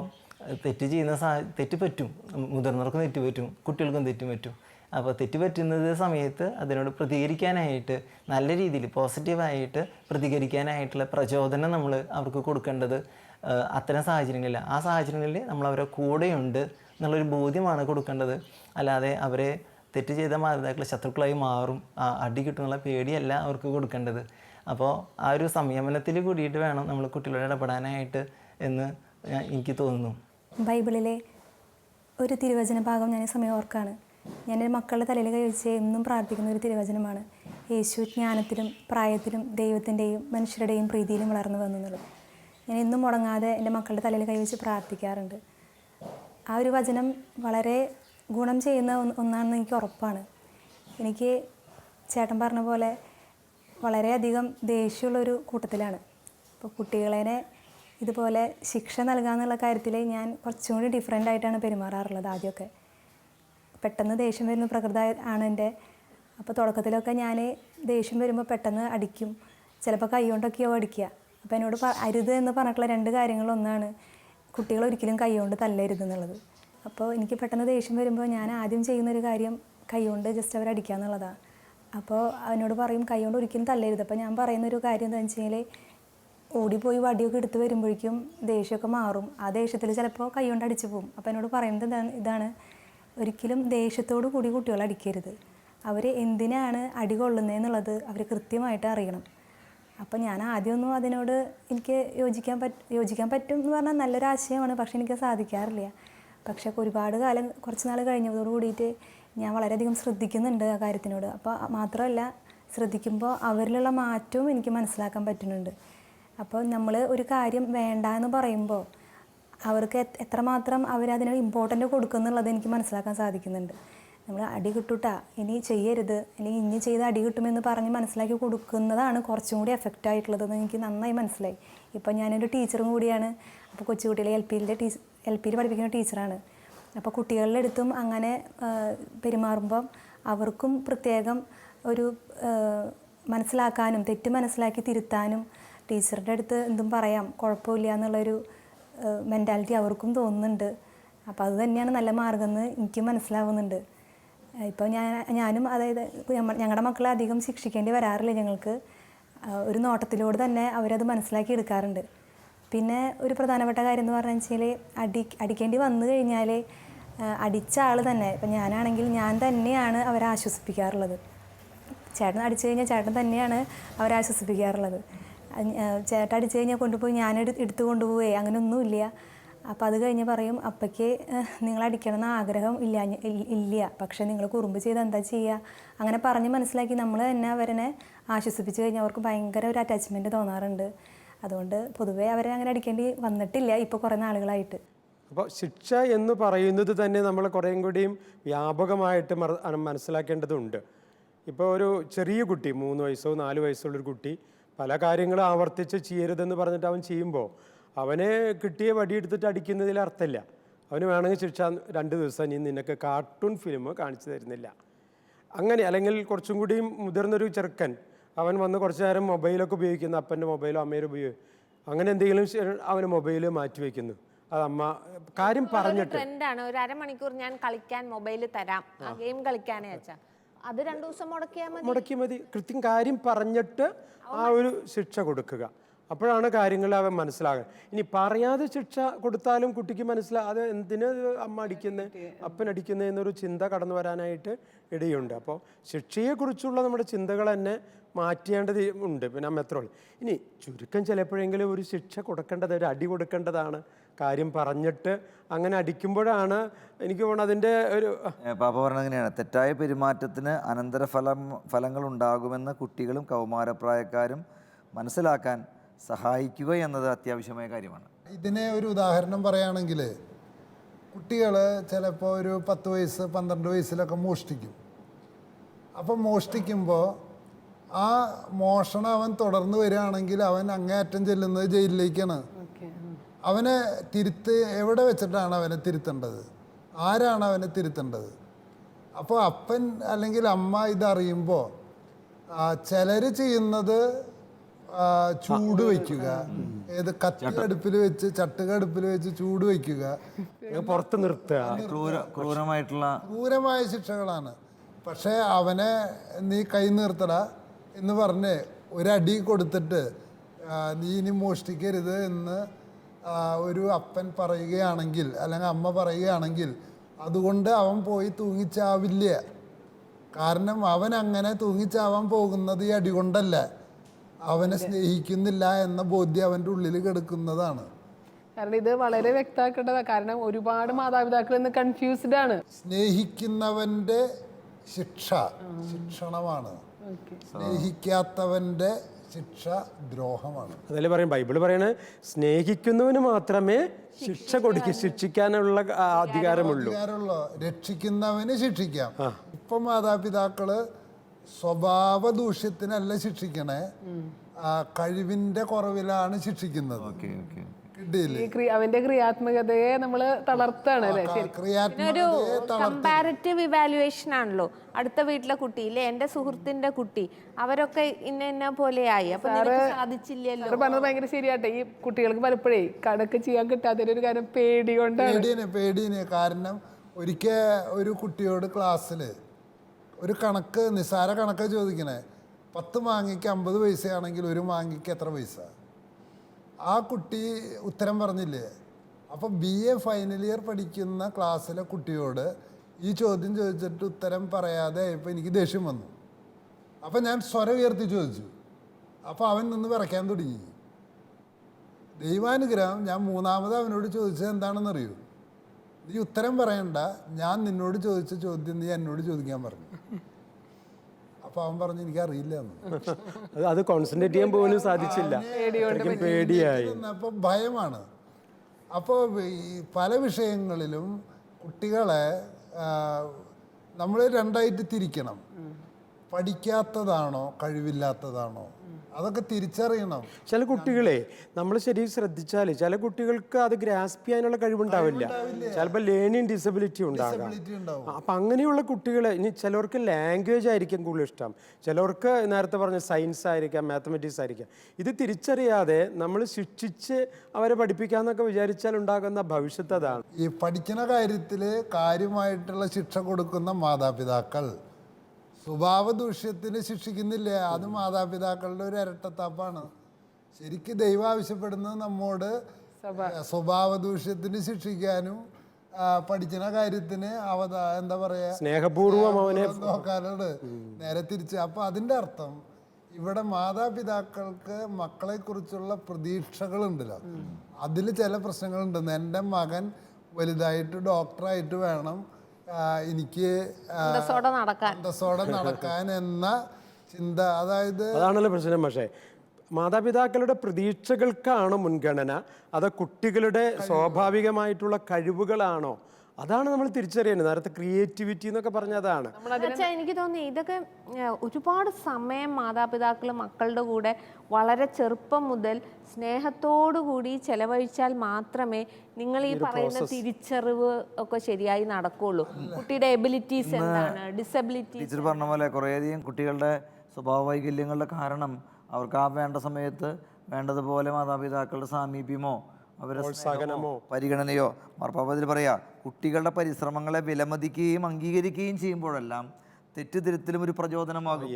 തെറ്റ് പറ്റും, മുതിർന്നവർക്കും തെറ്റ് പറ്റും, കുട്ടികൾക്കും തെറ്റ് പറ്റും. അപ്പോൾ തെറ്റ് പറ്റുന്നത് സമയത്ത് അതിനോട് പ്രതികരിക്കാനായിട്ട് നല്ല രീതിയിൽ പോസിറ്റീവായിട്ട് പ്രതികരിക്കാനായിട്ടുള്ള പ്രചോദനം നമ്മൾ അവർക്ക് കൊടുക്കേണ്ടത് അത്തരം സാഹചര്യങ്ങളില്ല. ആ സാഹചര്യങ്ങളിൽ നമ്മൾ അവരെ കൂടെയുണ്ട് എന്നുള്ളൊരു ബോധ്യമാണ് കൊടുക്കേണ്ടത്. അല്ലാതെ അവരെ തെറ്റ് ചെയ്ത മാതാപിതാക്കൾ ശത്രുക്കളായി മാറും, അടി കിട്ടുന്നുള്ള പേടിയല്ല അവർക്ക് കൊടുക്കേണ്ടത്. അപ്പോൾ ആ ഒരു സംയമനത്തിൽ കൂടിയിട്ട് വേണം നമ്മൾ കുട്ടികളോട് ഇടപെടാനായിട്ട് എന്ന് എനിക്ക് തോന്നുന്നു. ബൈബിളിലെ ഒരു തിരുവചന ഭാഗം ഞാൻ സമയം ഓർക്കാണ്. ഞാൻ എൻ്റെ മക്കളുടെ തലയിൽ കൈവച്ച് എന്നും പ്രാർത്ഥിക്കുന്ന ഒരു തിരുവചനമാണ്, യേശു ജ്ഞാനത്തിലും പ്രായത്തിലും ദൈവത്തിൻ്റെയും മനുഷ്യരുടെയും പ്രീതിയിലും വളർന്നു വന്നുള്ളത്. ഞാൻ എന്നും മുടങ്ങാതെ എൻ്റെ മക്കളുടെ തലയിൽ കൈവച്ച് പ്രാർത്ഥിക്കാറുണ്ട്. ആ ഒരു വചനം വളരെ ഗുണം ചെയ്യുന്ന ഒന്നാണെന്ന് എനിക്ക് ഉറപ്പാണ്. എനിക്ക് ചേട്ടൻ പറഞ്ഞ പോലെ വളരെയധികം ദേഷ്യമുള്ളൊരു കൂട്ടത്തിലാണ്. അപ്പോൾ കുട്ടികളെ ഇതുപോലെ ശിക്ഷ നൽകാമെന്നുള്ള കാര്യത്തിൽ ഞാൻ കുറച്ചും കൂടി ഡിഫറെൻ്റ് ആയിട്ടാണ് പെരുമാറാറുള്ളത്. ആദ്യമൊക്കെ പെട്ടെന്ന് ദേഷ്യം വരുന്ന പ്രകൃതി ആണ് എൻ്റെ. അപ്പോൾ തുടക്കത്തിലൊക്കെ ഞാൻ ദേഷ്യം വരുമ്പോൾ പെട്ടെന്ന് അടിക്കും, ചിലപ്പോൾ കൈ കൊണ്ടൊക്കെയോ അടിക്കുക. അപ്പോൾ എന്നോട് അരുത് എന്ന് പറഞ്ഞിട്ടുള്ള 2 കാര്യങ്ങളൊന്നാണ് കുട്ടികൾ ഒരിക്കലും കൈ കൊണ്ട് തല്ലരുത് എന്നുള്ളത്. അപ്പോൾ എനിക്ക് പെട്ടെന്ന് ദേഷ്യം വരുമ്പോൾ ഞാൻ ആദ്യം ചെയ്യുന്നൊരു കാര്യം കൈ കൊണ്ട് ജസ്റ്റ് അവരടിക്കുക എന്നുള്ളതാണ്. അപ്പോൾ അവനോട് പറയും കൈ കൊണ്ട് ഒരിക്കലും തല്ലരുത്. അപ്പോൾ ഞാൻ പറയുന്നൊരു കാര്യം എന്താണെന്ന് വെച്ച് കഴിഞ്ഞാൽ, ഓടിപ്പോയി വടിയൊക്കെ എടുത്ത് വരുമ്പോഴേക്കും ദേഷ്യമൊക്കെ മാറും. ആ ദേഷ്യത്തിൽ ചിലപ്പോൾ കൈ കൊണ്ട് അടിച്ചു പോകും. അപ്പോൾ എന്നോട് പറയുന്നത് ഇതാണ്, ഒരിക്കലും ദേഷ്യത്തോടു കൂടി കുട്ടികളെ അടിക്കരുത്. അവർ എന്തിനാണ് അടി കൊള്ളുന്നതെന്നുള്ളത് അവർ കൃത്യമായിട്ട് അറിയണം. അപ്പോൾ ഞാൻ ആദ്യമൊന്നും അതിനോട് എനിക്ക് യോജിക്കാൻ പറ്റും എന്ന് പറഞ്ഞാൽ നല്ലൊരു ആശയമാണ്, പക്ഷേ എനിക്ക് സാധിക്കാറില്ല. പക്ഷേ ഒരുപാട് കാലം കുറച്ച് നാൾ കഴിഞ്ഞതോട് കൂടിയിട്ട് ഞാൻ വളരെയധികം ശ്രദ്ധിക്കുന്നുണ്ട് ആ കാര്യത്തിനോട്. അപ്പോൾ മാത്രമല്ല, ശ്രദ്ധിക്കുമ്പോൾ അവരിലുള്ള മാറ്റവും എനിക്ക് മനസ്സിലാക്കാൻ പറ്റുന്നുണ്ട്. അപ്പോൾ നമ്മൾ ഒരു കാര്യം വേണ്ട എന്ന് പറയുമ്പോൾ അവർക്ക് എത്രമാത്രം അവരതിന് ഇമ്പോർട്ടൻ്റ് കൊടുക്കുന്നുള്ളത് എനിക്ക് മനസ്സിലാക്കാൻ സാധിക്കുന്നുണ്ട്. നമ്മൾ അടി കിട്ടൂട്ടാ, ഇനി ചെയ്യരുത്, അല്ലെങ്കിൽ ഇനി ചെയ്ത് അടി കിട്ടുമെന്ന് പറഞ്ഞ് മനസ്സിലാക്കി കൊടുക്കുന്നതാണ് കുറച്ചും കൂടി എഫക്റ്റ് ആയിട്ടുള്ളതെന്ന് എനിക്ക് നന്നായി മനസ്സിലായി. ഇപ്പം ഞാനൊരു ടീച്ചറും കൂടിയാണ്. അപ്പോൾ കൊച്ചുകുട്ടികളെ എൽ പിയിൽ പഠിപ്പിക്കുന്ന ടീച്ചറാണ്. അപ്പോൾ കുട്ടികളുടെ അടുത്തും അങ്ങനെ പെരുമാറുമ്പം അവർക്കും പ്രത്യേകം ഒരു മനസ്സിലാക്കാനും തെറ്റ് മനസ്സിലാക്കി തിരുത്താനും ടീച്ചറുടെ അടുത്ത് എന്തും പറയാം, കുഴപ്പമില്ല എന്നുള്ളൊരു മെൻറ്റാലിറ്റി അവർക്കും തോന്നുന്നുണ്ട്. അപ്പോൾ അത് തന്നെയാണ് നല്ല മാർഗ്ഗം എന്ന് എനിക്ക് മനസ്സിലാവുന്നുണ്ട്. ഇപ്പോൾ ഞാനും അതായത് ഞങ്ങളുടെ മക്കളെ അധികം ശിക്ഷിക്കേണ്ടി വരാറില്ല. ഞങ്ങൾക്ക് ഒരു നോട്ടത്തിലൂടെ തന്നെ അവരത് മനസ്സിലാക്കി എടുക്കാറുണ്ട്. പിന്നെ ഒരു പ്രധാനപ്പെട്ട കാര്യം എന്ന് പറഞ്ഞു വെച്ചാൽ അടിക്കേണ്ടി വന്നു കഴിഞ്ഞാൽ അടിച്ച ആൾ തന്നെ, ഇപ്പം ഞാനാണെങ്കിൽ ഞാൻ തന്നെയാണ് അവരെ ആശ്വസിപ്പിക്കാറുള്ളത്. ചേട്ടൻ അടിച്ചു കഴിഞ്ഞാൽ ചേട്ടൻ തന്നെയാണ് അവരെ ആശ്വസിപ്പിക്കാറുള്ളത്. ചേട്ടൻ അടിച്ചു കഴിഞ്ഞാൽ കൊണ്ടുപോയി ഞാൻ എടുത്തു കൊണ്ടുപോവേ അങ്ങനെയൊന്നുമില്ല. അപ്പോൾ അത് കഴിഞ്ഞ് പറയും, അപ്പയ്ക്ക് നിങ്ങൾ അടിക്കണമെന്ന് ആഗ്രഹം ഇല്ല, പക്ഷേ നിങ്ങൾ കുറുമ്പ് ചെയ്ത് എന്താ ചെയ്യുക, അങ്ങനെ പറഞ്ഞ് മനസ്സിലാക്കി നമ്മൾ തന്നെ അവരെ ആശ്വസിപ്പിച്ച് കഴിഞ്ഞാൽ അവർക്ക് ഭയങ്കര ഒരു അറ്റാച്ച്മെൻറ്റ് തോന്നാറുണ്ട്. അതുകൊണ്ട് പൊതുവേ അവരെ അങ്ങനെ അടിക്കേണ്ടി വന്നിട്ടില്ല ഇപ്പോൾ കുറേ നാളുകളായിട്ട്. അപ്പോൾ ശിക്ഷ എന്ന് പറയുന്നത് തന്നെ നമ്മൾ കുറേയും കൂടിയും വ്യാപകമായിട്ട് മനസ്സിലാക്കേണ്ടതുണ്ട്. ഇപ്പോൾ ഒരു ചെറിയ കുട്ടി 3 വയസ്സോ 4 വയസ്സുള്ളൊരു കുട്ടി പല കാര്യങ്ങളും ആവർത്തിച്ച് ചെയ്യരുതെന്ന് പറഞ്ഞിട്ട് അവൻ ചെയ്യുമ്പോൾ അവനെ കിട്ടിയ വടിയെടുത്തിട്ട് അടിക്കുന്നതിൽ അർത്ഥമില്ല. അവന് വേണമെങ്കിൽ ശിക്ഷ 2 ദിവസം ഇനി നിനക്ക് കാർട്ടൂൺ ഫിലിം കാണിച്ചു തരുന്നില്ല അങ്ങനെ. അല്ലെങ്കിൽ കുറച്ചും കൂടിയും മുതിർന്നൊരു ചെറുക്കൻ അവൻ വന്ന് കുറച്ച് നേരം മൊബൈലൊക്കെ ഉപയോഗിക്കുന്നു, അപ്പൻ്റെ മൊബൈലോ അമ്മയുടെ ഉപയോഗിക്കും, അങ്ങനെ എന്തെങ്കിലും അവന് മൊബൈൽ മാറ്റി വയ്ക്കുന്നു. അത് അമ്മ കാര്യം പറഞ്ഞിട്ട് ട്രെൻഡാണ്, ഒരു അരമണിക്കൂർ ഞാൻ കളിക്കാൻ മൊബൈൽ തരാം, ഗെയിം കളിക്കാനേ വെച്ചാൽ അത് 2 ദിവസം മുടക്കിയാൽ മതി. കൃത്യം കാര്യം പറഞ്ഞിട്ട് ആ ഒരു ശിക്ഷ കൊടുക്കുക. അപ്പോഴാണ് കാര്യങ്ങൾ അവൻ മനസ്സിലാകുക. ഇനി പറയാതെ ശിക്ഷ കൊടുത്താലും കുട്ടിക്ക് അത് എന്തിന് അമ്മ അടിക്കുന്നത് അപ്പൻ അടിക്കുന്നത് എന്നൊരു ചിന്ത കടന്നു വരാനായിട്ട് ഇടയുണ്ട്. അപ്പോൾ ശിക്ഷയെക്കുറിച്ചുള്ള നമ്മുടെ ചിന്തകൾ തന്നെ മാറ്റേണ്ടത് ഉണ്ട്. പിന്നെ മെത്രോൾ ഇനി ചുരുക്കം ചിലപ്പോഴെങ്കിലും ഒരു ശിക്ഷ കൊടുക്കേണ്ടത്, ഒരു അടി കൊടുക്കേണ്ടതാണ്. കാര്യം പറഞ്ഞിട്ട് അങ്ങനെ അടിക്കുമ്പോഴാണ് എനിക്ക് തോന്നുന്നത് അതിൻ്റെ ഒരു പാപ്പ പറഞ്ഞത് എങ്ങനെയാണ്, തെറ്റായ പെരുമാറ്റത്തിന് ഫലങ്ങൾ ഉണ്ടാകുമെന്ന് കുട്ടികളും കൗമാരപ്രായക്കാരും മനസ്സിലാക്കാൻ സഹായിക്കുക എന്നത് അത്യാവശ്യമായ കാര്യമാണ്. ഇതിനെ ഒരു ഉദാഹരണം പറയുകയാണെങ്കിൽ, കുട്ടികൾ ചിലപ്പോൾ ഒരു 10 വയസ്സ് 12 വയസ്സിലൊക്കെ മോഷ്ടിക്കും. അപ്പം മോഷ്ടിക്കുമ്പോൾ ആ മോഷണം അവൻ തുടർന്ന് വരികയാണെങ്കിൽ അവൻ അങ്ങേയറ്റം ചെല്ലുന്നത് ജയിലിലേക്കാണ്. അവനെ എവിടെ വെച്ചിട്ടാണ് അവനെ തിരുത്തേണ്ടത്, ആരാണ് അവനെ തിരുത്തേണ്ടത്? അപ്പോൾ അപ്പൻ അല്ലെങ്കിൽ അമ്മ ഇതറിയുമ്പോൾ ചിലർ ചെയ്യുന്നത് ചൂട് വയ്ക്കുക, കത്തിയടുപ്പിൽ വെച്ച് ചട്ടുകടുപ്പിൽ വെച്ച് ചൂട് വയ്ക്കുക, പുറത്ത് നിർത്തുക, ക്രൂരമായ ശിക്ഷകളാണ്. പക്ഷേ അവനെ നീ കൈ നിർത്തട എന്ന് പറഞ്ഞ് ഒരടി കൊടുത്തിട്ട് നീ ഇനി മോഷ്ടിക്കരുത് എന്ന് ഒരു അപ്പൻ പറയുകയാണെങ്കിൽ അല്ലെങ്കിൽ അമ്മ പറയുകയാണെങ്കിൽ അതുകൊണ്ട് അവൻ പോയി തൂങ്ങിച്ചാവില്ല. കാരണം അവൻ അങ്ങനെ തൂങ്ങിച്ചാവാൻ പോകുന്നത് ഈ അടി കൊണ്ടല്ല, അവനെ സ്നേഹിക്കുന്നില്ല എന്ന ബോധ്യം അവൻ്റെ ഉള്ളിൽ കിടക്കുന്നതാണ്. കാരണം ഇത് വളരെ വ്യക്തമാക്കേണ്ടതാണ്. കാരണം ഒരുപാട് മാതാപിതാക്കൾ ഇന്ന് കൺഫ്യൂസ്ഡ് ആണ്. സ്നേഹിക്കുന്നവൻ്റെ ശിക്ഷണമാണ്, സ്നേഹിക്കാത്തവന്റെ ശിക്ഷ ദ്രോഹമാണ്. അതല്ലേ പറയും, ബൈബിൾ പറയണത് സ്നേഹിക്കുന്നവന് മാത്രമേ ശിക്ഷിക്കാനുള്ള അധികാരമുള്ളൂ. രക്ഷിക്കുന്നവന് ശിക്ഷിക്കാം. ഇപ്പൊ മാതാപിതാക്കള് സ്വഭാവ ദൂഷ്യത്തിനല്ല ശിക്ഷിക്കണേ, കഴിവിന്റെ കുറവിലാണ് ശിക്ഷിക്കുന്നത്. അവന്റെ ക്രിയാത്മകതയെ നമ്മൾ തളർത്താണ്. ഒരു കമ്പാരിറ്റീവ് ഇവാലുവേഷൻ ആണല്ലോ. അടുത്ത വീട്ടിലെ കുട്ടി ഇല്ലേ, എന്റെ സുഹൃത്തിന്റെ കുട്ടി, അവരൊക്കെ ഇന്ന പോലെയായി, അപ്പൊ സാധിച്ചില്ലല്ലോ. പറഞ്ഞത് ഭയങ്കര ശരിയാട്ടെ. ഈ കുട്ടികൾക്ക് പലപ്പോഴേ കണക്ക് ചെയ്യാൻ കിട്ടാത്ത ഒരു കാര്യം പേടിയാണ്. കാരണം ഒരിക്കൽ ഒരു കുട്ടിയോട് ക്ലാസ്സിൽ ഒരു കണക്ക്, നിസ്സാര കണക്ക് ചോദിക്കണേ, 10 മാങ്ങയ്ക്ക് 50 പൈസയാണെങ്കിൽ 1 മാങ്ങയ്ക്ക് എത്ര പൈസ? ആ കുട്ടി ഉത്തരം പറഞ്ഞില്ലേ. അപ്പോൾ BA ഫൈനൽ ഇയർ പഠിക്കുന്ന ക്ലാസ്സിലെ കുട്ടിയോട് ഈ ചോദ്യം ചോദിച്ചിട്ട് ഉത്തരം പറയാതെ ഇപ്പോൾ എനിക്ക് ദേഷ്യം വന്നു. അപ്പം ഞാൻ സ്വരം ഉയർത്തി ചോദിച്ചു, അപ്പോൾ അവൻ നിന്ന് വിറയ്ക്കാൻ തുടങ്ങി. ദൈവാനുഗ്രഹം, ഞാൻ മൂന്നാമത് അവനോട് ചോദിച്ചത് എന്താണെന്നറിയൂ? നീ ഉത്തരം പറയണ്ട, ഞാൻ നിന്നോട് ചോദിച്ച ചോദ്യം നീ എന്നോട് ചോദിക്കാൻ പറഞ്ഞു. അപ്പോൾ അവൻ പറഞ്ഞു എനിക്കറിയില്ല എന്ന്. അത് കോൺസെൻട്രേറ്റ് ചെയ്യാൻ പോലും സാധിച്ചില്ല, പേടിയായി. അപ്പോൾ ഭയമാണ്. അപ്പോൾ ഈ പല വിഷയങ്ങളിലും കുട്ടികളെ നമ്മൾ രണ്ടായിട്ട് തിരിക്കണം. പഠിക്കാത്തതാണോ കഴിവില്ലാത്തതാണോ, അതൊക്കെ തിരിച്ചറിയണം. ചില കുട്ടികളെ നമ്മൾ ശരിക്കും ശ്രദ്ധിച്ചാൽ ചില കുട്ടികൾക്ക് അത് ഗ്രാസ്പ് ചെയ്യാനുള്ള കഴിവുണ്ടാവില്ല, ചിലപ്പോൾ ലേണിംഗ് ഡിസബിലിറ്റി ഉണ്ടാകാം. അപ്പം അങ്ങനെയുള്ള കുട്ടികളെ, ഇനി ചിലർക്ക് ലാംഗ്വേജ് ആയിരിക്കും കൂടുതൽ ഇഷ്ടം, ചിലർക്ക് നേരത്തെ പറഞ്ഞ സയൻസ് ആയിരിക്കാം, മാത്തമെറ്റിക്സ് ആയിരിക്കാം. ഇത് തിരിച്ചറിയാതെ നമ്മൾ ശിക്ഷിച്ച് അവരെ പഠിപ്പിക്കാമെന്നൊക്കെ വിചാരിച്ചാൽ ഉണ്ടാകുന്ന ഭവിഷ്യത്ത് അതാണ്. ഈ പഠിക്കുന്ന കാര്യത്തിൽ കാര്യമായിട്ടുള്ള ശിക്ഷ കൊടുക്കുന്ന മാതാപിതാക്കൾ സ്വഭാവ ദൂഷ്യത്തിന് ശിക്ഷിക്കുന്നില്ല. അത് മാതാപിതാക്കളുടെ ഒരു ഇരട്ടത്താപ്പാണ്. ശരിക്കും ദൈവം ആവശ്യപ്പെടുന്നത് നമ്മോട് സ്വഭാവ ദൂഷ്യത്തിന് ശിക്ഷിക്കാനും പഠിക്കുന്ന കാര്യത്തിന് എന്താ പറയാ, സ്നേഹപൂർവ്വം അവനെ നോക്കാനാണ്. നേരെ തിരിച്ച്. അപ്പോൾ അതിൻ്റെ അർത്ഥം ഇവിടെ മാതാപിതാക്കൾക്ക് മക്കളെക്കുറിച്ചുള്ള പ്രതീക്ഷകളുണ്ടല്ലോ, അതിൽ ചില പ്രശ്നങ്ങളുണ്ടെന്ന്. എൻ്റെ മകൻ വലുതായിട്ട് ഡോക്ടറായിട്ട് വേണം എനിക്ക് അന്തസ്സോടെ നടക്കാൻ എന്ന ചിന്ത. അതാണല്ലോ പ്രശ്നം. പക്ഷേ മാതാപിതാക്കളുടെ പ്രതീക്ഷകൾക്കാണോ മുൻഗണന, അതോ കുട്ടികളുടെ സ്വാഭാവികമായിട്ടുള്ള കഴിവുകളാണോ? അതാണ് നമ്മൾ തിരിച്ചറിയേണ്ടത്. നേരത്തെ ക്രിയേറ്റിവിറ്റി എന്നൊക്കെ പറഞ്ഞതാണ്. എനിക്ക് തോന്നി ഇതൊക്കെ ഒരുപാട് സമയം മാതാപിതാക്കൾ മക്കളുടെ കൂടെ വളരെ ചെറുപ്പം മുതൽ സ്നേഹത്തോടു കൂടി ചെലവഴിച്ചാൽ മാത്രമേ നിങ്ങൾ ഈ പറയുന്ന തിരിച്ചറിവ് ഒക്കെ ശരിയായി നടക്കുള്ളൂ. കുട്ടിയുടെ എബിലിറ്റീസ് എന്താണ്, ഡിസബിലിറ്റീസ്. ടീച്ചർ പറഞ്ഞ പോലെ കുറേയധികം കുട്ടികളുടെ സ്വഭാവ വൈകല്യങ്ങളുടെ കാരണം അവർക്ക് ആ വേണ്ട സമയത്ത് വേണ്ടതുപോലെ മാതാപിതാക്കളുടെ സാമീപ്യമോ അവരെ പരിഗണനയോ, മാർപ്പാപ്പത്തിൽ പറയാ, കുട്ടികളുടെ പരിശ്രമങ്ങളെ വിലമതിക്കുകയും അംഗീകരിക്കുകയും ചെയ്യുമ്പോഴെല്ലാം തെറ്റുതിരുത്തലും ഒരു പ്രചോദനമാകും.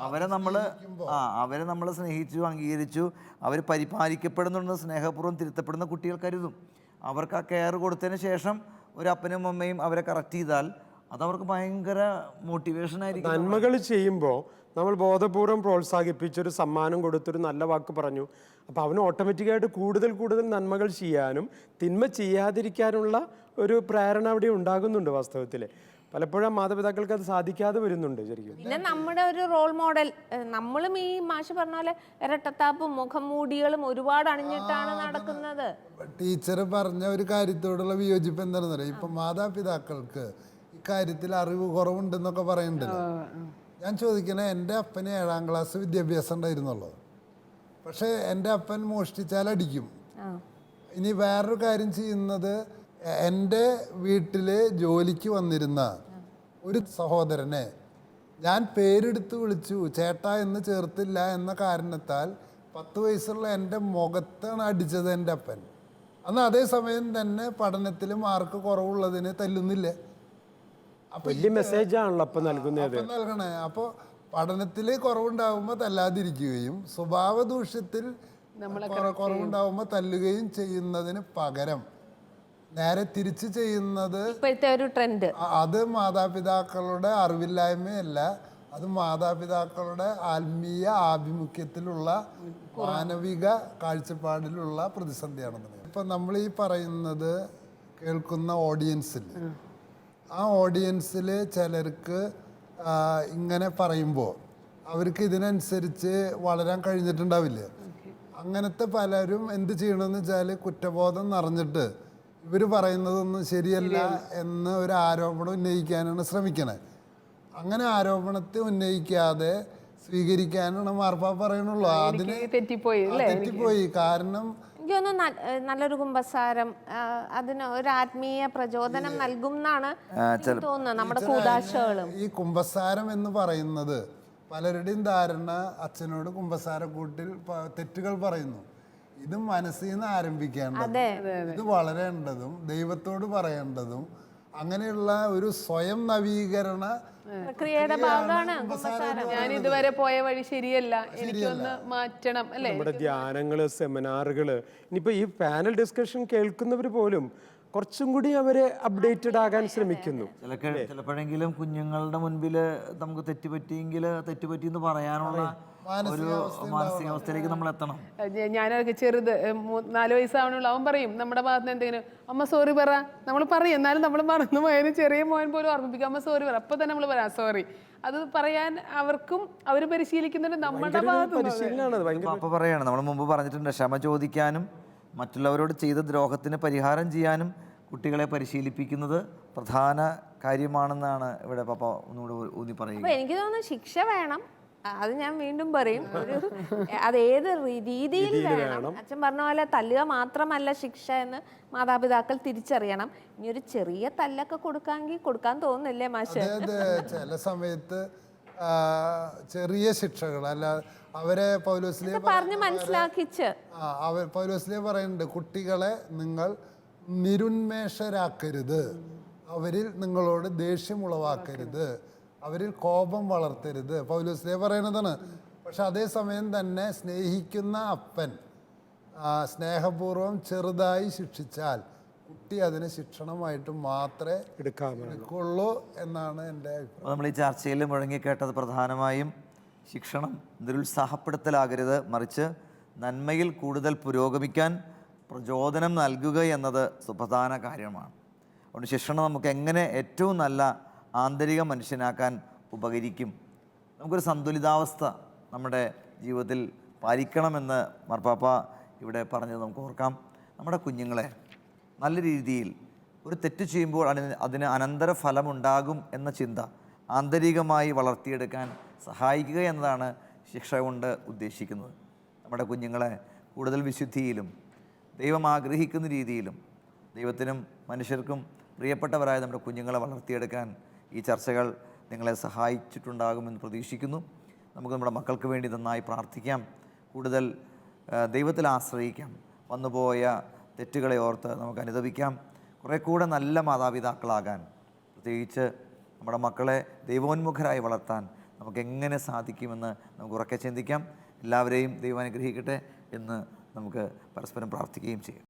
അവരെ നമ്മൾ സ്നേഹിച്ചു, അംഗീകരിച്ചു, അവർ പരിപാലിക്കപ്പെടുന്നുണ്ട്, സ്നേഹപൂർവ്വം തിരുത്തപ്പെടുന്ന കുട്ടികൾ കരുതും. അവർക്ക് ആ കെയർ കൊടുത്തതിന് ശേഷം ഒരു അപ്പനും അമ്മയും അവരെ കറക്റ്റ് ചെയ്താൽ അതവർക്ക് ഭയങ്കര മോട്ടിവേഷൻ ആയിരിക്കും. നന്മകൾ ചെയ്യുമ്പോൾ നമ്മൾ ബോധപൂർവം പ്രോത്സാഹിപ്പിച്ചൊരു സമ്മാനം കൊടുത്തൊരു നല്ല വാക്ക് പറഞ്ഞു, അപ്പോൾ അവന് ഓട്ടോമാറ്റിക്കായിട്ട് കൂടുതൽ നന്മകൾ ചെയ്യാനും തിന്മ ചെയ്യാതിരിക്കാനുള്ള ഒരു പ്രേരണ അവിടെ ഉണ്ടാകുന്നുണ്ട്. വാസ്തവത്തിൽ പലപ്പോഴും മാതാപിതാക്കൾക്ക് അത് സാധിക്കാതെ വരുന്നുണ്ട് ശരിക്കും. പിന്നെ നമ്മുടെ ഒരു റോൾ മോഡൽ, നമ്മളും ഈ മാഷ് പറഞ്ഞ പോലെ ഇരട്ടത്താപ്പും മുഖംമൂടികളും ഒരുപാട് അണിഞ്ഞിട്ടാണ് നടക്കുന്നത്. ടീച്ചർ പറഞ്ഞ ഒരു കാര്യത്തോടുള്ള വിയോജിപ്പ് എന്താണെന്ന് പറയാം. ഇപ്പം മാതാപിതാക്കൾക്ക് ഇക്കാര്യത്തിൽ അറിവ് കുറവുണ്ടെന്നൊക്കെ പറയുന്നുണ്ടല്ലോ. ഞാൻ ചോദിക്കണേ, എൻ്റെ അപ്പന് 7ാം ക്ലാസ് വിദ്യാഭ്യാസം ഉണ്ടായിരുന്നുള്ളൂ, പക്ഷേ എൻ്റെ അപ്പൻ മോഷ്ടിച്ചാൽ അടിക്കും. ഇനി വേറൊരു കാര്യം ചെയ്യുന്നത്, എൻ്റെ വീട്ടിൽ ജോലിക്ക് വന്നിരുന്ന ഒരു സഹോദരനെ ഞാൻ പേരെടുത്ത് വിളിച്ചു, ചേട്ടാ എന്ന് ചേർത്തില്ല എന്ന കാരണത്താൽ 10 വയസ്സുള്ള എൻ്റെ മുഖത്താണ് അടിച്ചത് എൻ്റെ അപ്പൻ. അന്ന് അതേസമയം തന്നെ പഠനത്തിൽ മാർക്ക് കുറവുള്ളതിന് തല്ലുന്നില്ല. വലിയ മെസ്സേജ് ആണല്ലോ അപ്പം നൽകണേ. അപ്പോൾ പഠനത്തിൽ കുറവുണ്ടാകുമ്പോൾ തല്ലാതിരിക്കുകയും സ്വഭാവ ദൂഷ്യത്തിൽ കുറവുണ്ടാകുമ്പോൾ തല്ലുകയും ചെയ്യുന്നതിന് പകരം നേരെ തിരിച്ച് ചെയ്യുന്നത് ഇപ്പോഴത്തെ ഒരു ട്രെൻഡ്. അത് മാതാപിതാക്കളുടെ അറിവില്ലായ്മയല്ല, അത് മാതാപിതാക്കളുടെ ആത്മീയ ആഭിമുഖ്യത്തിലുള്ള മാനവിക കാഴ്ചപ്പാടിലുള്ള പ്രതിസന്ധിയാണെന്ന്. ഇപ്പം നമ്മൾ ഈ പറയുന്നത് കേൾക്കുന്ന ഓഡിയൻസിൽ, ആ ഓഡിയൻസിൽ ചിലർക്ക് ഇങ്ങനെ പറയുമ്പോൾ അവർക്ക് ഇതിനനുസരിച്ച് വളരാൻ കഴിഞ്ഞിട്ടുണ്ടാവില്ല. അങ്ങനത്തെ പലരും എന്ത് ചെയ്യണമെന്ന് വെച്ചാൽ കുറ്റബോധം നിറഞ്ഞിട്ട് ഇവർ പറയുന്നതൊന്നും ശരിയല്ല എന്ന് ഒരു ആരോപണം ഉന്നയിക്കാനാണ് ശ്രമിക്കണേ. അങ്ങനെ ആരോപണത്തെ ഉന്നയിക്കാതെ സ്വീകരിക്കാനാണ് മാർപ്പാപ്പ പറയണുള്ളൂ. അതിന് തെറ്റിപ്പോയി. കാരണം എനിക്ക് തോന്നുന്നു നല്ലൊരു കുമ്പസാരം അതിന് ഒരു ആത്മീയ പ്രചോദനം നൽകും എന്നാണ് തോന്നുന്നത്. നമ്മുടെ കൂതാശകളും ഈ കുമ്പസാരം എന്ന് പറയുന്നത് പലരുടെയും ധാരണ അച്ഛനോട് കുമ്പസാരക്കൂട്ടിൽ തെറ്റുകൾ പറയുന്നു. ഇത് മനസ്സിൽ നിന്ന് ആരംഭിക്കേണ്ടത്, ഇത് വളരേണ്ടതും ദൈവത്തോട് പറയേണ്ടതും അങ്ങനെയുള്ള ഒരു സ്വയം നവീകരണ പ്രക്രിയയുടെ ഭാഗമാണ്. ഞാൻ ഇതുവരെ പോയ വഴി ശരിയല്ല, എനിക്കൊന്ന് മാറ്റണം അല്ലേ. നമ്മുടെ ധ്യാനങ്ങള്, സെമിനാറുകള്, ഇനിയിപ്പോൾ ഈ പാനൽ ഡിസ്കഷൻ കേൾക്കുന്നവർ പോലും കുറച്ചും കൂടി അവരെ അപ്ഡേറ്റഡ് ആകാൻ ശ്രമിക്കുന്നു. ചിലപ്പോഴെങ്കിലും കുഞ്ഞുങ്ങളുടെ മുൻപിൽ നമുക്ക് തെറ്റുപറ്റിയെങ്കിൽ തെറ്റുപറ്റിയെന്ന് പറയാനുള്ള ഒരു മാനസികാവസ്ഥയിലേക്ക് നമ്മൾ എത്തണം. ഞാനൊക്കെ ചെറുത് 4 വയസ്സാവണുള്ളൂ, അവൻ പറയും നമ്മുടെ ഭാഗത്ത് നിന്ന് എന്തെങ്കിലും അമ്മ സോറി പറ, നമ്മൾ പറയും, എന്നാലും നമ്മൾ മറന്നു പോയതിന് ചെറിയ മോൻ പോലും ഓർമ്മിപ്പിക്കും അമ്മ സോറി പറ, അപ്പോൾ തന്നെ നമ്മൾ പറയാം സോറി. അത് പറയാൻ അവർക്കും അവർ പരിശീലിക്കുന്നുണ്ട് നമ്മുടെ ഭാഗത്ത്. അപ്പോൾ പറയാണ്, നമ്മൾ മുമ്പ് പറഞ്ഞിട്ടുണ്ട്, ക്ഷമ ചോദിക്കാനും മറ്റുള്ളവരോട് ചെയ്ത ദ്രോഹത്തിന് പരിഹാരം ചെയ്യാനും കുട്ടികളെ പരിശീലിപ്പിക്കുന്നത് പ്രധാന കാര്യമാണെന്നാണ് ഇവിടെ പപ്പ ഒന്നുകൂടെ ഊന്നി പറയുന്നത്. അപ്പോൾ എനിക്ക് തോന്നുന്നു ശിക്ഷ വേണം, അത് ഞാൻ വീണ്ടും പറയും. അത് ഏത് രീതിയിൽ വേണം. അച്ഛൻ പറഞ്ഞ പോലെ തല്ലുക മാത്രമല്ല ശിക്ഷ എന്ന് മാതാപിതാക്കൾ തിരിച്ചറിയണം. ഇനി ഒരു ചെറിയ തല്ലൊക്കെ കൊടുക്കാമെങ്കിൽ കൊടുക്കാൻ തോന്നുന്നില്ലേ മാഷ്? ചില സമയത്ത് ചെറിയ ശിക്ഷകൾ അല്ല, അവരെ പൗലോസ്ലീഹ പറഞ്ഞ് മനസ്സിലാക്കിച്ച് പൗലോസ്ലീഹ പറയുന്നുണ്ട്, കുട്ടികളെ നിങ്ങൾ നിരുന്മേഷരാക്കരുത്, അവരിൽ നിങ്ങളോട് ദേഷ്യം ഉളവാക്കരുത്, അവരിൽ കോപം വളർത്തരുത്, പൗലോസ്ലീഹ പറയുന്നതാണ്. പക്ഷെ അതേസമയം തന്നെ സ്നേഹിക്കുന്ന അപ്പൻ സ്നേഹപൂർവ്വം ചെറുതായി ശിക്ഷിച്ചാൽ കുട്ടി അതിന് ശിക്ഷണമായിട്ട് മാത്രമേ എടുക്കുള്ളൂ എന്നാണ് എൻ്റെ അഭിപ്രായം. നമ്മൾ ഈ ചർച്ചയിൽ മുഴങ്ങിക്കേട്ടത് പ്രധാനമായും ശിക്ഷണം നിരുത്സാഹപ്പെടുത്തലാകരുത്, മറിച്ച് നന്മയിൽ കൂടുതൽ പുരോഗമിക്കാൻ പ്രചോദനം നൽകുക എന്നത് സുപ്രധാന കാര്യമാണ്. അതുകൊണ്ട് ശിക്ഷണം നമുക്ക് എങ്ങനെ ഏറ്റവും നല്ല ആന്തരിക മനുഷ്യനാക്കാൻ ഉപകരിക്കും, നമുക്കൊരു സന്തുലിതാവസ്ഥ നമ്മുടെ ജീവിതത്തിൽ പാലിക്കണമെന്ന് മാർപ്പാപ്പ ഇവിടെ പറഞ്ഞത് നമുക്ക് ഓർക്കാം. നമ്മുടെ കുഞ്ഞുങ്ങളെ നല്ല രീതിയിൽ ഒരു തെറ്റ് ചെയ്യുമ്പോൾ അതിന് അനന്തരഫലമുണ്ടാകും എന്ന ചിന്ത ആന്തരികമായി വളർത്തിയെടുക്കാൻ സഹായിക്കുക എന്നതാണ് ശിക്ഷ കൊണ്ട് ഉദ്ദേശിക്കുന്നത്. നമ്മുടെ കുഞ്ഞുങ്ങളെ കൂടുതൽ വിശുദ്ധിയിലും ദൈവം ആഗ്രഹിക്കുന്ന രീതിയിലും ദൈവത്തിനും മനുഷ്യർക്കും പ്രിയപ്പെട്ടവരായ നമ്മുടെ കുഞ്ഞുങ്ങളെ വളർത്തിയെടുക്കാൻ ഈ ചർച്ചകൾ നിങ്ങളെ സഹായിച്ചിട്ടുണ്ടാകുമെന്ന് പ്രതീക്ഷിക്കുന്നു. നമുക്ക് നമ്മുടെ മക്കൾക്ക് വേണ്ടി നന്നായി പ്രാർത്ഥിക്കാം, കൂടുതൽ ദൈവത്തിൽ ആശ്രയിക്കാം, വന്നുപോയ തെറ്റുകളെ ഓർത്ത് നമുക്ക് അനുതപിക്കാം, കുറേ കൂടെ നല്ല മാതാപിതാക്കളാകാൻ, പ്രത്യേകിച്ച് നമ്മുടെ മക്കളെ ദൈവോന്മുഖരായി വളർത്താൻ നമുക്ക് എങ്ങനെ സാധിക്കുമെന്ന് നമുക്ക് ഉറക്കെ ചിന്തിക്കാം. എല്ലാവരെയും ദൈവം അനുഗ്രഹിക്കട്ടെ എന്ന് നമുക്ക് പരസ്പരം പ്രാർത്ഥിക്കുകയും ചെയ്യാം.